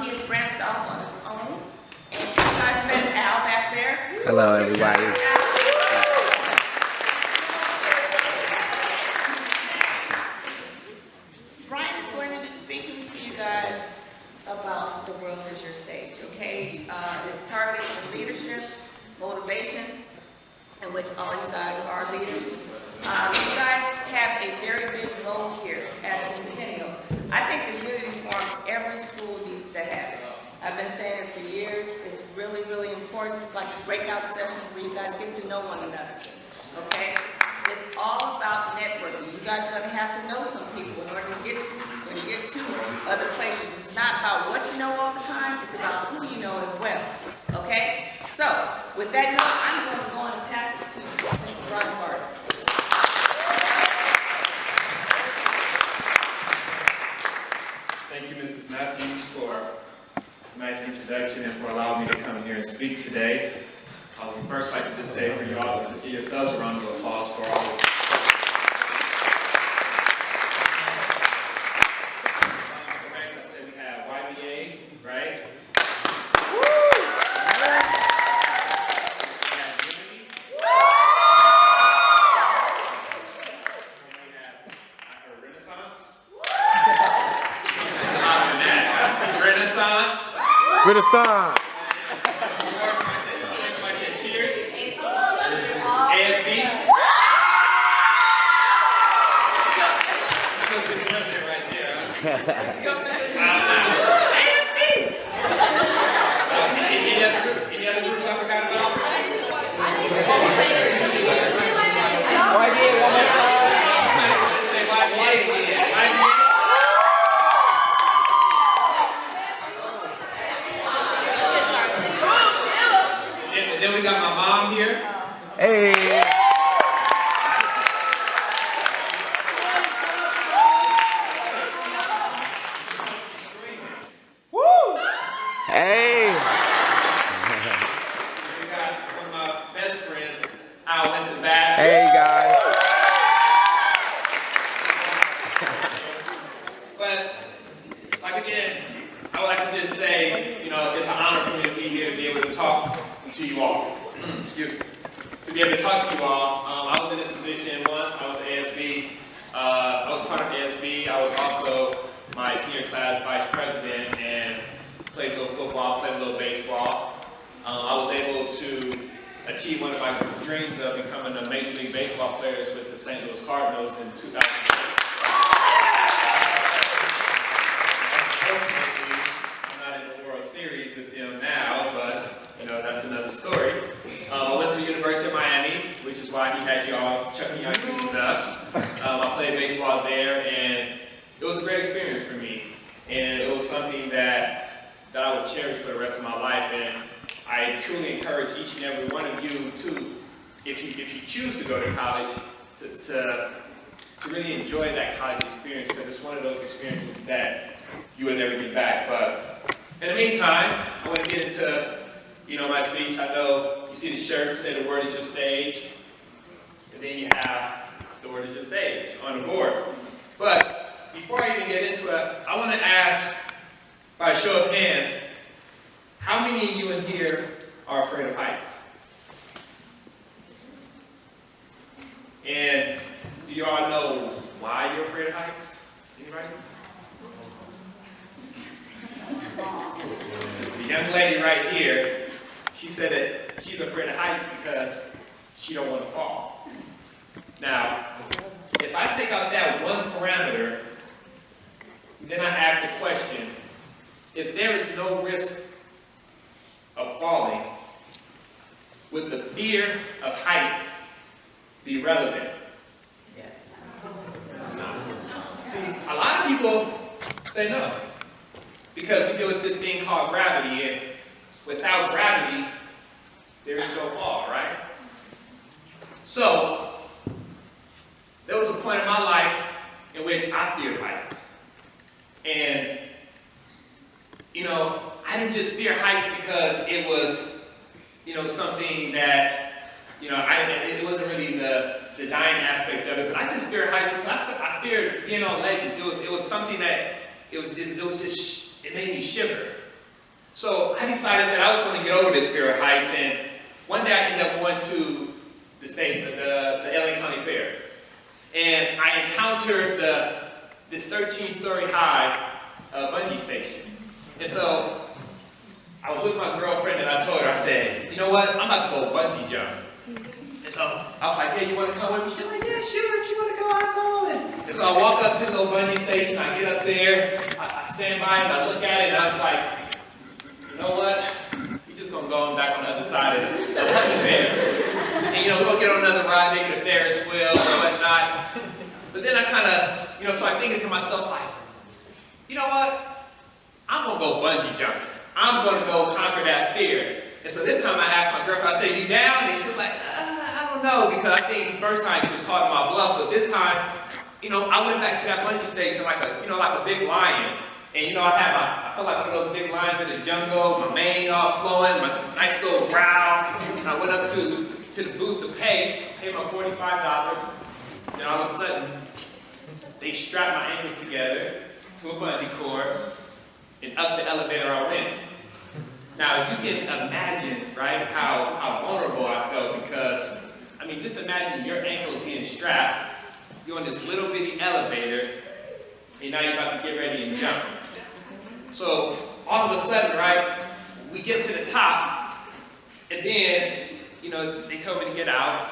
He has branched off on his own. And you guys met Al back there. Hello, everybody. Brian is going to be speaking to you guys about the world is your stage, okay? It's targeted for leadership, motivation, in which all you guys are leaders. You guys have a very big role here at Centennial. I think this unity form, every school needs to have it. I've been saying it for years. It's really, really important. It's like breakout sessions where you guys get to know one another, okay? It's all about networking. You guys are going to have to know some people in order to get to other places. It's not about what you know all the time. It's about who you know as well, okay? So, with that note, I'm going to go on and pass it to Mr. Barton. Thank you, Mrs. Matthews, for a nice introduction and for allowing me to come here and speak today. I would first like to just say for you all to just give yourselves a round of applause for all of let's say we have YBA, right? We have Unity. And we have Renaissance. Renaissance. Renaissance. Cheers. ASB. Right there. ASB. Any other groups I forgot about? YBA, one more time. Let's say YBA. Then we got my mom here. Hey. Woo! Hey. We got one of my best friends out at the back. Hey, guys. But, like again, I would like to just say, you know, it's an honor for me to be here to be able to talk to you all. Excuse me. To be able to talk to you all. I was in this position once. I was ASB. I was part of ASB. I was also my senior class vice president and played a little football, played a little baseball. I was able to achieve one of my dreams of becoming a Major League Baseball player with the St. Louis Cardinals in 2008. I'm not in the World Series with them now, but you know, that's another story. I went to the University of Miami, which is why he had you all chucking your knees up. I played baseball there, and it was a great experience for me. And it was something that I would cherish for the rest of my life. And I truly encourage each and every one of you to, if you choose to go to college, to really enjoy that college experience, because it's one of those experiences that you would never get back. But in the meantime, I want to get into my speech. I know you see the shirt, say the word is your stage, and then you have the word is your stage on the board. But before I even get into it, I want to ask, by a show of hands, how many of you in here are afraid of heights? And do you all know why you're afraid of heights? Anybody? The young lady right here, she said that she's afraid of heights because she don't want to fall. Now, if I take out that one parameter, then I ask the question, if there is no risk of falling, would the fear of height be relevant? Yes. No. See, a lot of people say no, because we deal with this thing called gravity, and without gravity, there is no fall, right? So, there was a point in my life in which I feared heights. And, I didn't just fear heights because it was, something that, it wasn't really the dying aspect of it, but I just feared heights because I feared being on ledges. It was something that, it made me shiver. So I decided that I was going to get over this fear of heights, and one day I ended up going to the LA County Fair. And I encountered this 13-story high bungee station. And so I was with my girlfriend and I told her, I said, you know what, I'm about to go bungee jump. And so I was like, yeah, you want to come with me? She's like, yeah, sure, if you want to go, I'll go. And so I walk up to the little bungee station, I get up there, I stand by and I look at it and I was like, you know what, we're just going to go back on the other side of the fair. And you know, we'll get on another ride, maybe the Ferris wheel or whatnot. But then I kind of, you know, so I'm thinking to myself, like, you know what, I'm going to go bungee jumping. I'm going to go conquer that fear. And so this time I asked my girlfriend, I said, you down? And she was like, I don't know, because I think the first time she was calling my bluff, but this time, you know, I went back to that bungee station like a big lion. And you know, I felt like one of those big lions in the jungle, my mane all flowing, my nice little growl. And I went up to the booth to paid my $45. Then all of a sudden, they strapped my ankles together to a bungee cord, and up the elevator I went. Now, you can imagine, right, how vulnerable I felt because, I mean, just imagine your ankles being strapped, you're on this little bitty elevator, and now you're about to get ready and jump. So, all of a sudden, right, we get to the top, and then, you know, they told me to get out.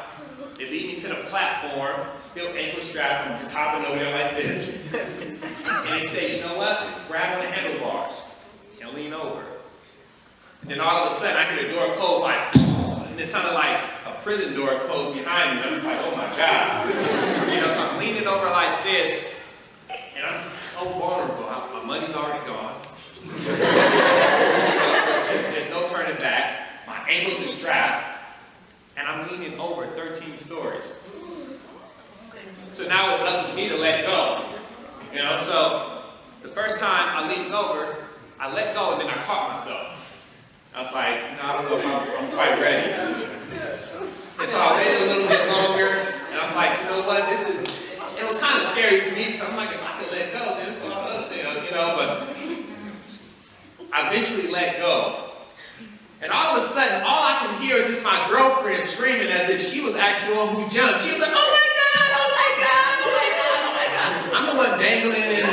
They lead me to the platform, still ankle strapped, I'm just hopping over there like this. And they say, you know what, grab on the handlebars and lean over. And then all of a sudden, I hear the door close like, and it sounded like a prison door closed behind me. I was like, oh my God. You know, so I'm leaning over like this, and I'm so vulnerable. My money's already gone. There's no turning back. My ankles are strapped, and I'm leaning over 13 stories. So now it's up to me to let go. You know, so the first time I leaned over, I let go, and then I caught myself. I was like, no, I don't know if I'm quite ready. And so I waited a little bit longer, and I'm like, you know what, it was kind of scary to me, because I'm like, if I could let go, then it's all other thing, you know, but I eventually let go. And all of a sudden, all I can hear is just my girlfriend screaming as if she was actually the one who jumped. She was like, oh my God, oh my God, oh my God, oh my God. I'm the one dangling and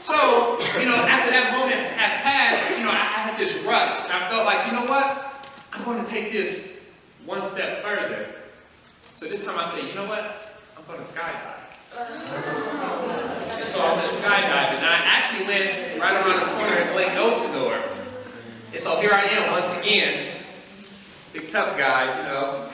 So, you know, after that moment has passed, you know, I had this rush. And I felt like, you know what? I'm going to take this one step further. So this time I said, you know what? I'm going to skydive. And so I went skydiving. And I actually went right around the corner in Lake Elsinore. And so here I am once again. Big tough guy, you know.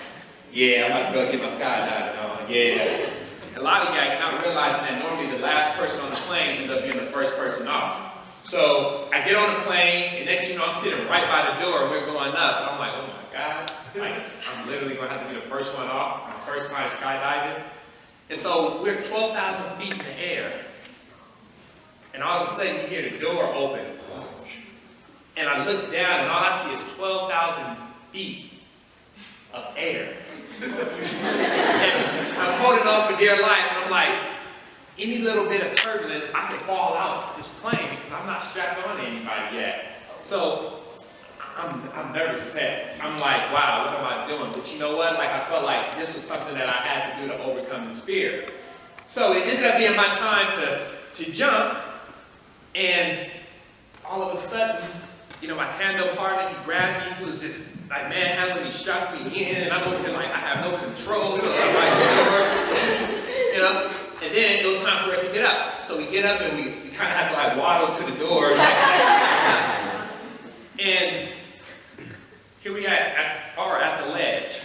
Yeah, I'm about to go get my skydiving on. Yeah. A lot of you guys are not realizing that normally the last person on the plane ends up being the first person off. So I get on the plane, and next thing you know, I'm sitting right by the door, and we're going up, and I'm like, oh my God, like, I'm literally going to have to be the first one off, my first time skydiving. And so we're 12,000 feet in the air, and all of a sudden you hear the door open, and I look down, and all I see is 12,000 feet of air. And I'm holding on for dear life, and I'm like, any little bit of turbulence, I could fall out of this plane because I'm not strapped on to anybody yet. So I'm nervous as heck. I'm like, wow, what am I doing? But you know what? Like, I felt like this was something that I had to do to overcome this fear. So it ended up being my time to jump, and all of a sudden, you know, my tandem partner, he grabbed me, he was just like manhandling me, strapped me in, and I'm looking like I have no control, so I'm like, you know, and then it was time for us to get up. So we get up and we kind of have to like waddle to the door. And here we are at the ledge.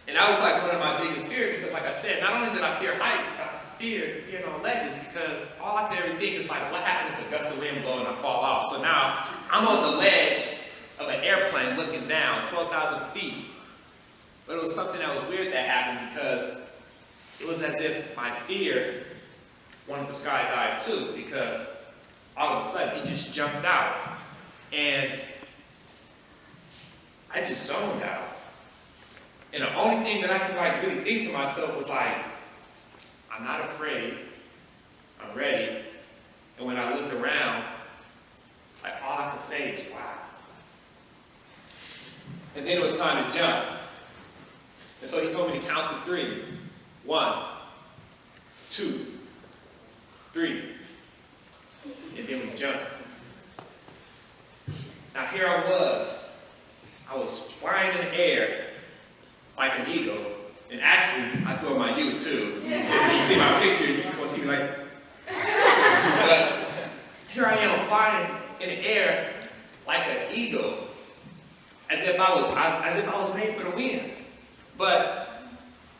And that was like one of my biggest fears because, like I said, not only did I fear height, I feared being on ledges because all I could ever think is like, what happens if a gust of wind blows and I fall off? So now I'm on the ledge of an airplane looking down 12,000 feet. But it was something that was weird that happened because it was as if my fear wanted to skydive too, because all of a sudden it just jumped out. And I just zoned out. And the only thing that I could like really think to myself was like, I'm not afraid. I'm ready. And when I looked around, like all I could say is, wow. And then it was time to jump. And so he told me to count to 3. 1, 2, 3. And then we jumped. Now here I was flying in the air like an eagle. And actually, I threw my U too. So you see my pictures, you're supposed to be like, but here I am flying in the air like an eagle, as if I was made for the winds. But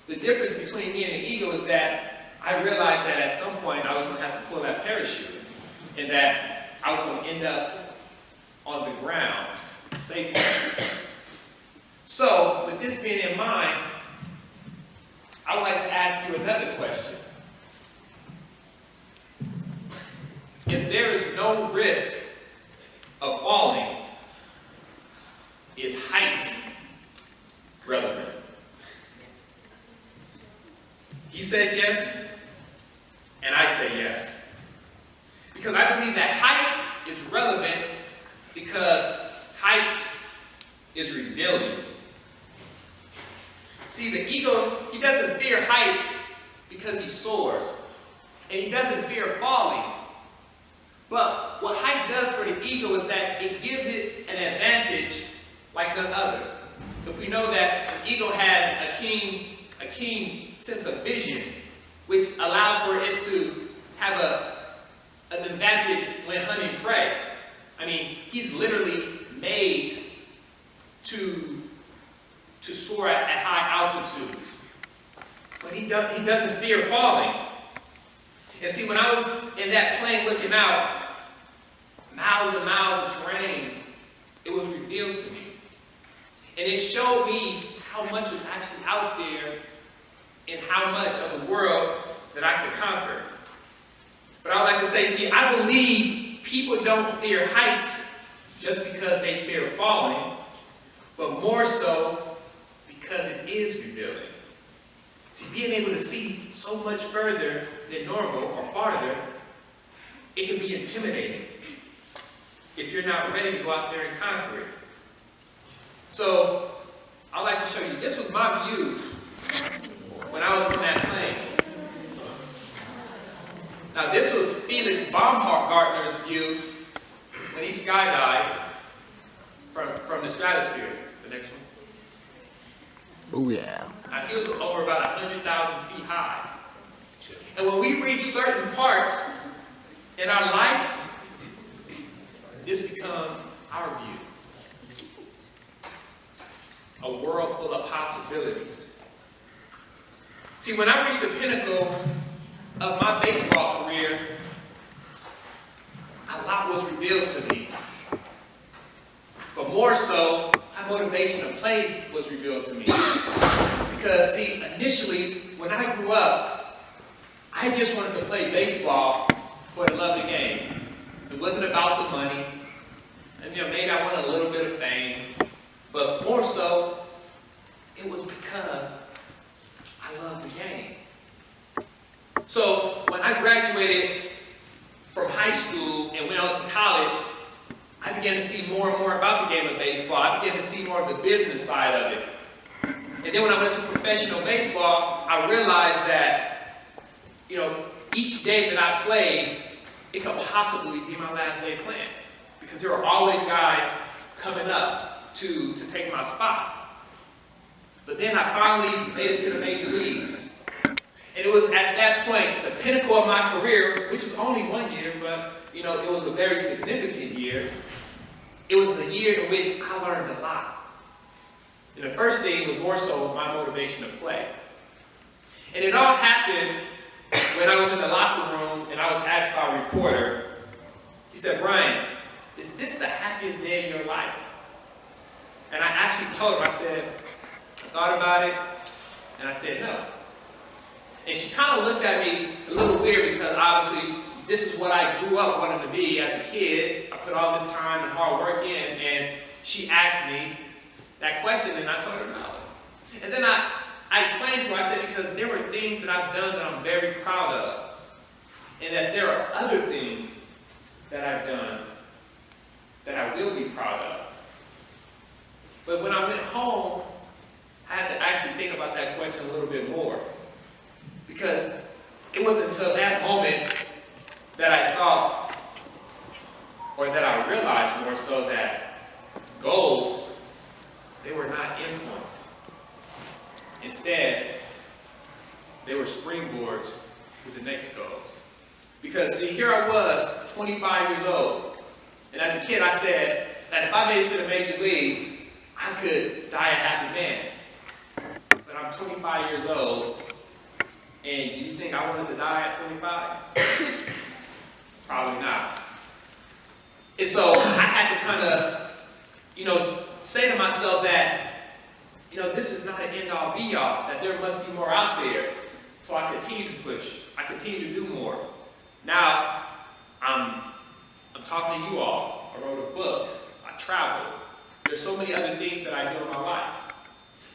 the difference between me and the eagle is that I realized that at some point I was going to have to pull that parachute, and that I was going to end up on the ground safely. So, with this being in mind, I would like to ask you another question. If there is no risk of falling, is height relevant? He says yes, and I say yes. Because I believe that height is relevant because height is revealing. See, the eagle, he doesn't fear height because he soars, and he doesn't fear falling. But what height does for the eagle is that it gives it an advantage like none other. If we know that the eagle has a keen sense of vision, which allows for it to have an advantage when hunting prey. I mean, he's literally made to soar at high altitudes. But he doesn't fear falling. And see, when I was in that plane looking out, miles and miles of terrains, it was revealed to me. And it showed me how much was actually out there and how much of the world that I could conquer. But I would like to say, see, I believe people don't fear heights just because they fear falling, but more so because it is revealing. See, being able to see so much further than normal or farther, it can be intimidating if you're not ready to go out there and conquer it. So, I'd like to show you, this was my view when I was on that plane. Now, this was Felix Baumgartner's view when he skydived from the stratosphere. The next one. Oh yeah. Now, he was over about 100,000 feet high. And when we reach certain parts in our life, this becomes our view. A world full of possibilities. See, when I reached the pinnacle of my baseball career, a lot was revealed to me. But more so, my motivation to play was revealed to me. Because, see, initially, when I grew up, I just wanted to play baseball for the love of the game. It wasn't about the money. And, maybe I wanted a little bit of fame. But more so, it was because I loved the game. So, when I graduated from high school and went on to college, I began to see more and more about the game of baseball. I began to see more of the business side of it. And then when I went to professional baseball, I realized that, each day that I played, it could possibly be my last day playing. Because there were always guys coming up to take my spot. But then I finally made it to the major leagues. And it was at that point, the pinnacle of my career, which was only 1 year, but it was a very significant year. It was a year in which I learned a lot. And the first thing was more so my motivation to play. And it all happened when I was in the locker room and I was asked by a reporter. He said, "Brian, is this the happiest day of your life?" And I actually told him, I said, I thought about it, and I said no. And she kind of looked at me a little weird because obviously this is what I grew up wanting to be as a kid. I put all this time and hard work in, and she asked me that question, and I told her no. And then I I explained to her, I said, because there were things that I've done that I'm very proud of. And that there are other things that I've done that I will be proud of. But when I went home, I had to actually think about that question a little bit more. Because it wasn't until that moment that I thought, or that I realized more so, that goals, they were not endpoints. Instead, they were springboards to the next goals. Because see, here I was, 25 years old, and as a kid I said that if I made it to the major leagues, I could die a happy man. But I'm 25 years old, and do you think I wanted to die at 25? Probably not. And so I had to kind of, say to myself that, this is not an end-all be-all, that there must be more out there. So I continue to push. I continue to do more. Now, I'm talking to you all. I wrote a book. I traveled. There's so many other things that I do in my life.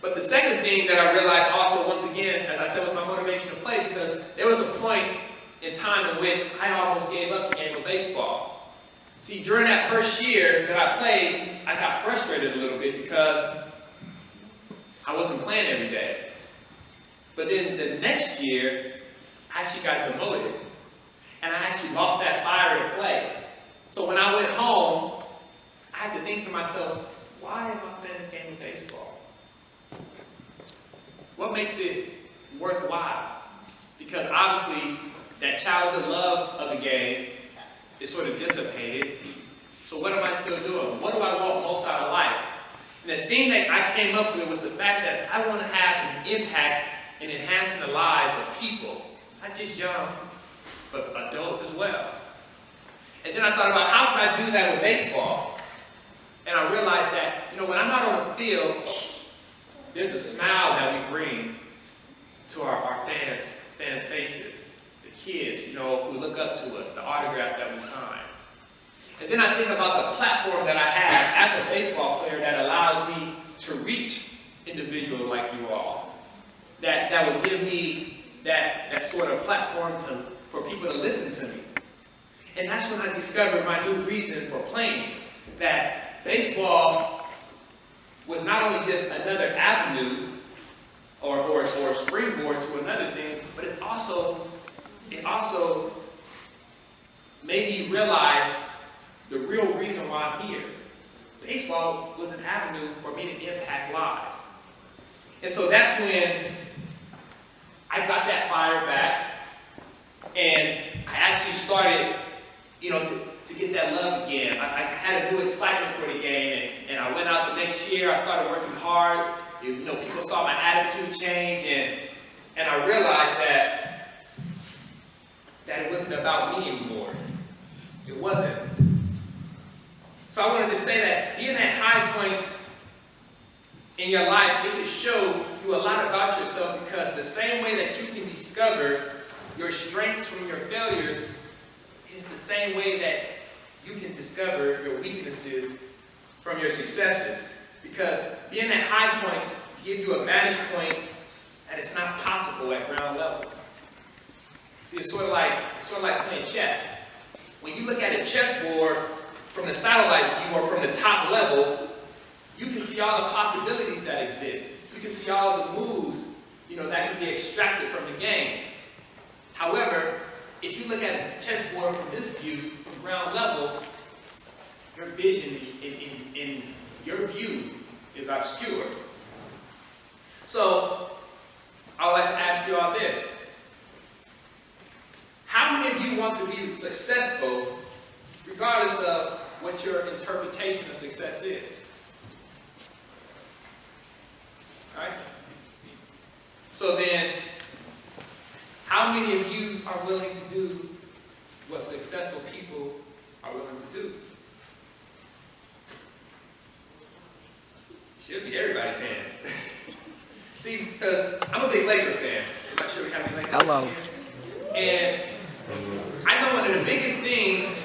But the second thing that I realized also, once again, as I said, was my motivation to play, because there was a point in time in which I almost gave up the game of baseball. See, during that first year that I played, I got frustrated a little bit because I wasn't playing every day. But then the next year, I actually got demoted. And I actually lost that fire to play. So when I went home, I had to think to myself, why am I playing this game of baseball? What makes it worthwhile? Because obviously, that childhood love of the game is sort of dissipated. So what am I still doing? What do I want most out of life? And the thing that I came up with was the fact that I want to have an impact in enhancing the lives of people, not just young, but adults as well. And then I thought about how could I do that with baseball? And I realized that, when I'm not on the field, there's a smile that we bring to our fans' faces. The kids, who look up to us, the autographs that we sign. And then I think about the platform that I have as a baseball player that allows me to reach individuals like you all. That would give me that sort of platform for people to listen to me. And that's when I discovered my new reason for playing. That baseball was not only just another avenue or springboard to another thing, but it also made me realize the real reason why I'm here. Baseball was an avenue for me to impact lives. And so that's when I got that fire back, and I actually started, to get that love again. I had a new excitement for the game, and I went out the next year. I started working hard. People saw my attitude change, and I realized that it wasn't about me anymore. It wasn't. So I wanted to say that being at high points in your life, it can show you a lot about yourself, because the same way that you can discover your strengths from your failures is the same way that you can discover your weaknesses from your successes. Because being at high points give you a vantage point that it's not possible at ground level. See, it's sort of like playing chess. When you look at a chessboard from the satellite view or from the top level, you can see all the possibilities that exist. You can see all the moves, that can be extracted from the game. However, if you look at a chessboard from this view, from ground level, your vision in your view is obscure. So, I would like to ask you all this. How many of you want to be successful regardless of what your interpretation of success is? All right? So then, how many of you are willing to do what successful people are willing to do? Should be everybody's hand. See, because I'm a big Laker fan. I'm not sure we have any Laker fans. Hello. And I know one of the biggest things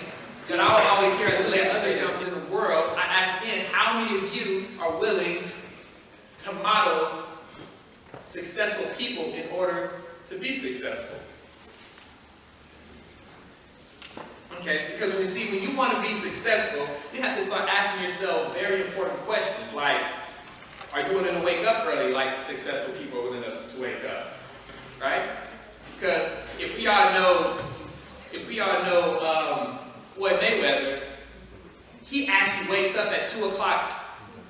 that I'll always hear as I let others out in the world, I ask again, how many of you are willing to model successful people in order to be successful. Okay, because when you want to be successful, you have to start asking yourself very important questions like, are you willing to wake up early like successful people are willing to wake up? Right? Because if we all know Floyd Mayweather, he actually wakes up at 2 o'clock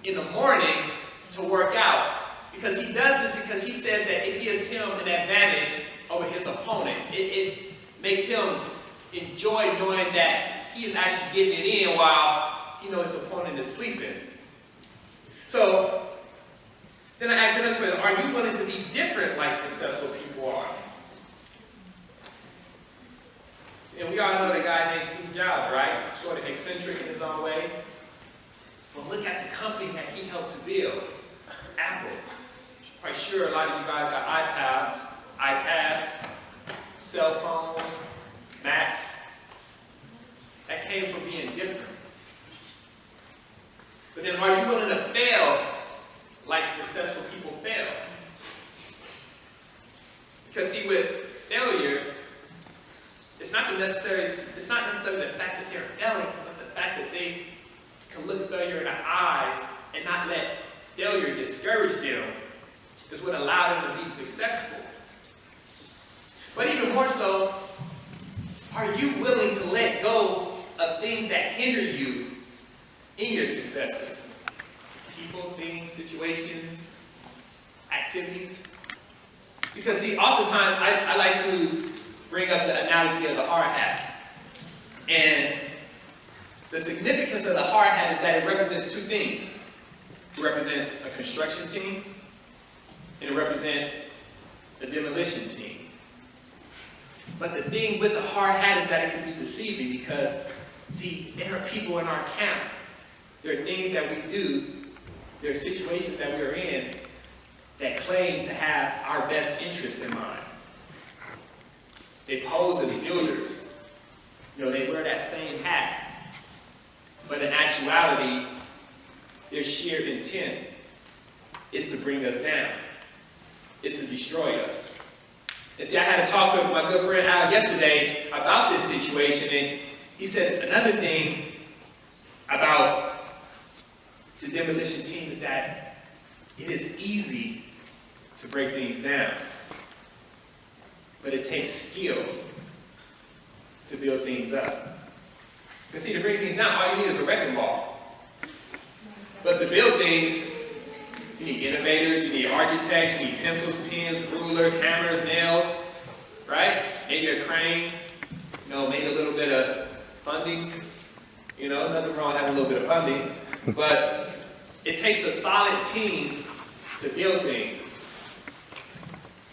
in the morning to work out. Because he does this because he says that it gives him an advantage over his opponent. It makes him enjoy knowing that he is actually getting it in while he knows his opponent is sleeping. So, then I asked another question, are you willing to be different like successful people are? And we all know the guy named Steve Jobs, right? Sort of eccentric in his own way. But look at the company that he helped to build, Apple. Quite sure a lot of you guys got iPads, cell phones, Macs. That came from being different. But then are you willing to fail like successful people fail? Because see, with failure, it's not necessarily the fact that they're failing, but the fact that they can look failure in the eyes and not let failure discourage them is what allowed them to be successful. But even more so, are you willing to let go of things that hinder you in your successes? People, things, situations, activities. Because see, oftentimes I like to bring up the analogy of the hard hat. And the significance of the hard hat is that it represents two things. It represents a construction team, and it represents the demolition team. But the thing with the hard hat is that it can be deceiving because, see, there are people in our camp. There are things that we do, there are situations that we're in that claim to have our best interest in mind. They pose as builders. They wear that same hat. But in actuality, their sheer intent is to bring us down. It's to destroy us. And see, I had a talk with my good friend Al yesterday about this situation, and he said another thing about the demolition team is that it is easy to break things down, but it takes skill to build things up. Because see, to break things down, all you need is a wrecking ball. But to build things, you need innovators, you need architects, you need pencils, pens, rulers, hammers, nails, right? Maybe a crane, maybe a little bit of funding. Nothing wrong with having a little bit of funding. But it takes a solid team to build things.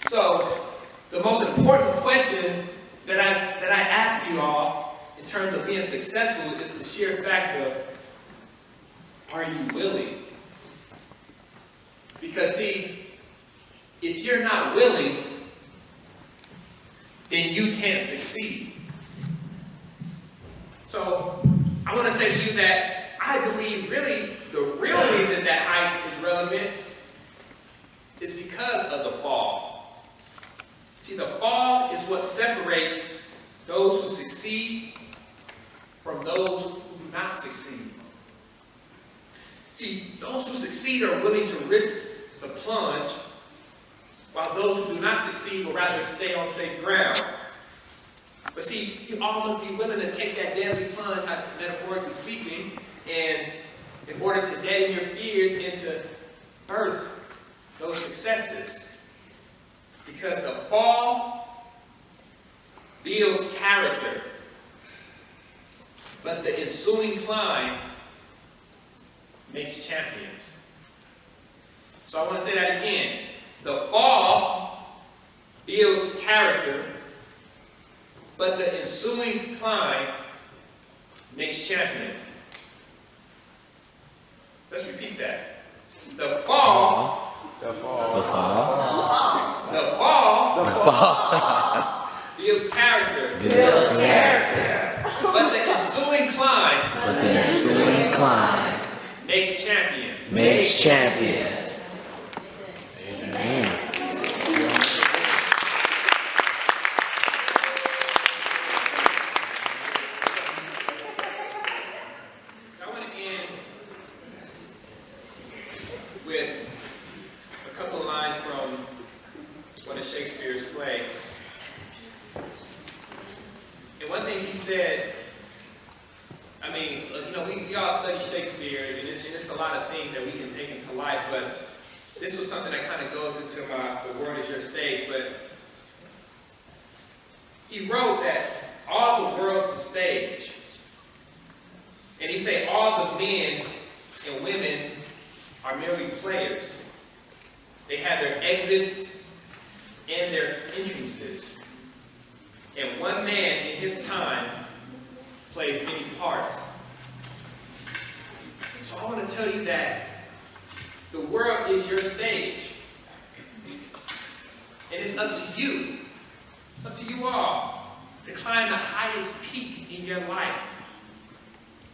So, the most important question that I ask you all in terms of being successful is the sheer fact of, are you willing? Because see, if you're not willing, then you can't succeed. So, I want to say to you that I believe really the real reason that height is relevant is because of the fall. See, the fall is what separates those who succeed from those who do not succeed. See, those who succeed are willing to risk the plunge, while those who do not succeed will rather stay on safe ground. But see, you all must be willing to take that deadly plunge, metaphorically speaking, and in order to deaden your fears and to birth those successes. Because the fall builds character, but the ensuing climb makes champions. So I want to say that again. The fall builds character, but the ensuing climb makes champions. Let's repeat that. The fall builds character. But the ensuing climb makes champions. Makes champions. Amen. one thing he said, I mean, we all study Shakespeare, and it's a lot of things that we can take into life, but this was something that kind of goes into the world is your stage. But he wrote that all the world's a stage. And he said all the men and women are merely players. They have their exits and their entrances. And one man in his time plays many parts. So I want to tell you that the world is your stage. And it's up to you all, to climb the highest peak in your life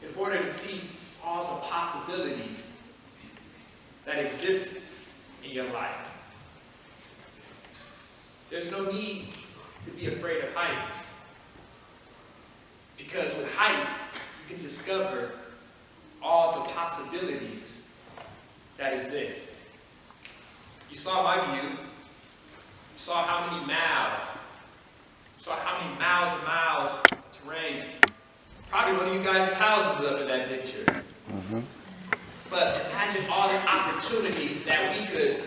in order to see all the possibilities that exist in your life. There's no need to be afraid of heights, because with height, you can discover all the possibilities that exist. You saw my view. You saw how many miles. You saw how many miles and miles of terrain. Probably one of you guys' houses up in that picture. But imagine all the opportunities that we could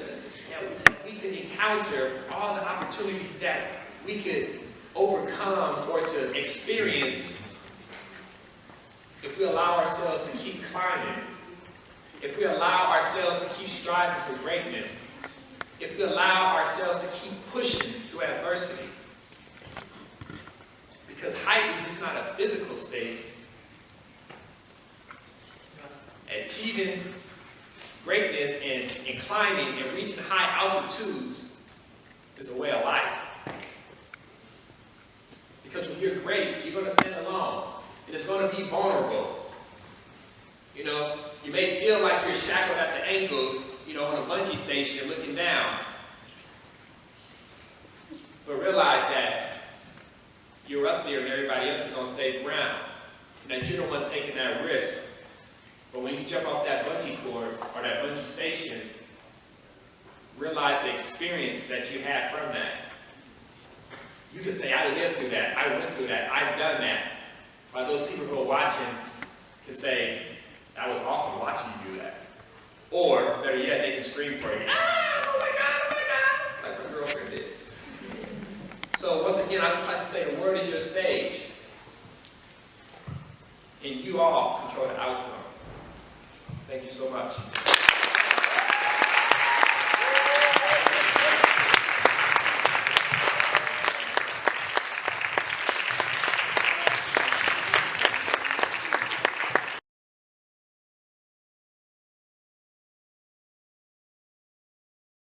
encounter, all the opportunities that we could overcome or to experience if we allow ourselves to keep climbing, if we allow ourselves to keep striving for greatness, if we allow ourselves to keep pushing through adversity. Because height is just not a physical state. Achieving greatness and climbing and reaching high altitudes is a way of life. Because when you're great, you're going to stand alone. And it's going to be vulnerable. You may feel like you're shackled at the ankles, on a bungee station looking down. But realize that you're up there and everybody else is on safe ground. And that you're the one taking that risk. But when you jump off that bungee cord or that bungee station, realize the experience that you had from that. You can say, I lived through that, I went through that, I've done that. While those people who are watching can say, that was awesome watching you do that. Or, better yet, they can scream for you, oh my God, like my girlfriend did. So once again, I just like to say the world is your stage. And you all control the outcome. Thank you so much.